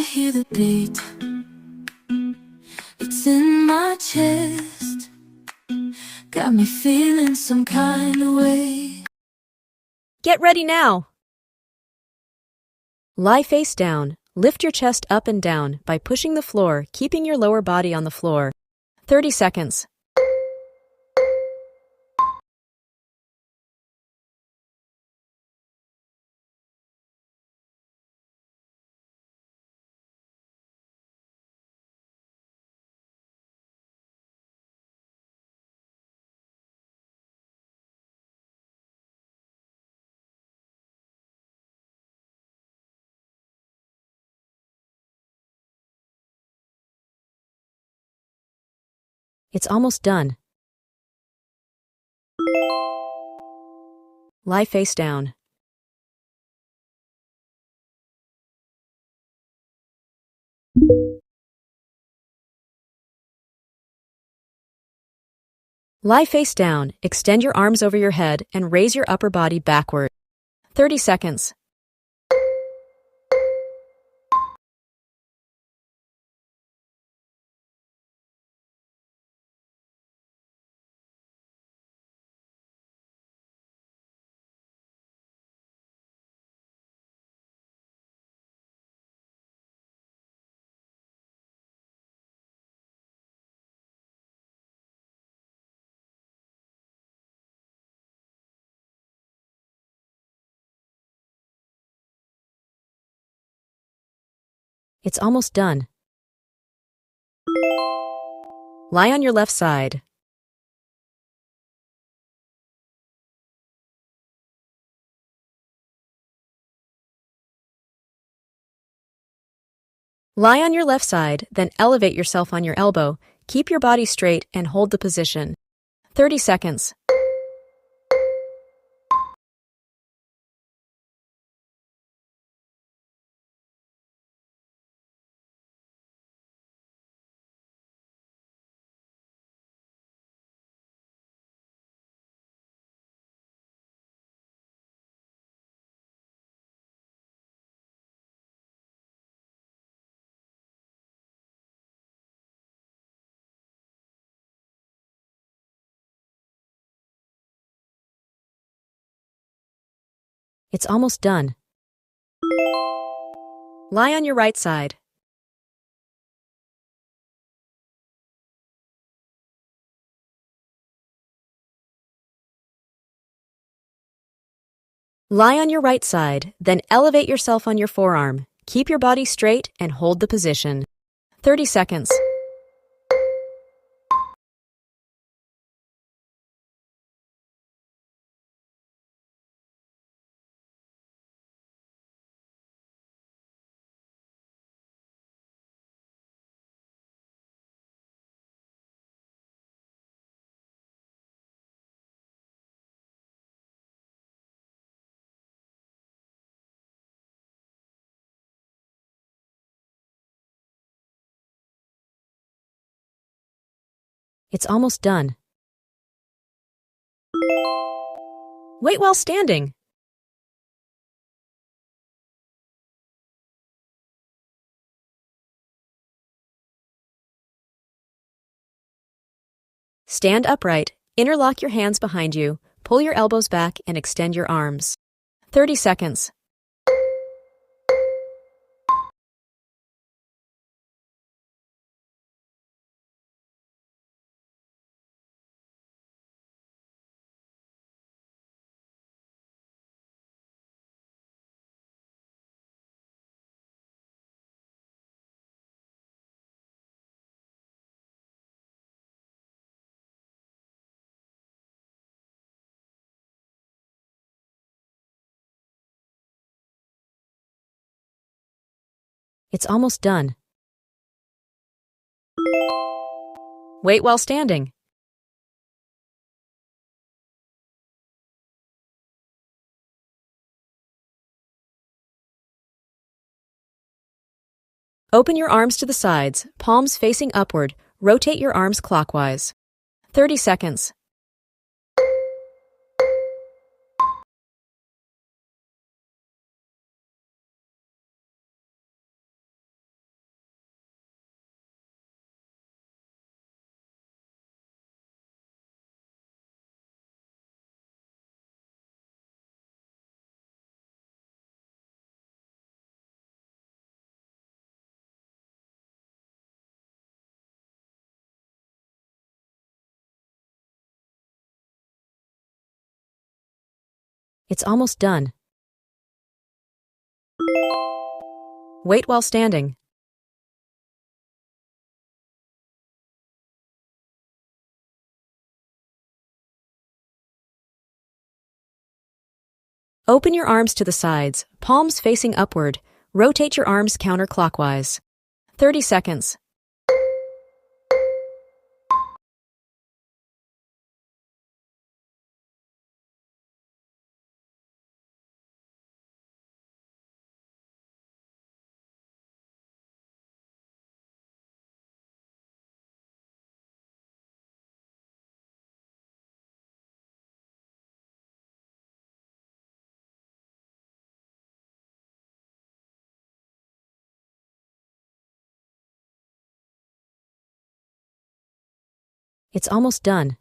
hear the beat, it's in my chest, got me feeling some kind of way. Get ready now! Lie face down. Lift your chest up and down by pushing the floor, keeping your lower body on the floor. 30 seconds. It's almost done. Lie face down. Lie face down, extend your arms over your head, and raise your upper body backward. 30 seconds. It's almost done. Lie on your left side. Lie on your left side, then elevate yourself on your elbow. Keep your body straight and hold the position. 30 seconds. It's almost done. Lie on your right side. Lie on your right side, then elevate yourself on your forearm. Keep your body straight and hold the position. 30 seconds. It's almost done. Wait while standing. Stand upright, interlock your hands behind you, pull your elbows back, and extend your arms. 30 seconds. It's almost done. Wait while standing. Open your arms to the sides, palms facing upward. Rotate your arms clockwise. 30 seconds. It's almost done. Wait while standing. Open your arms to the sides, palms facing upward. Rotate your arms counterclockwise. 30 seconds. It's almost done.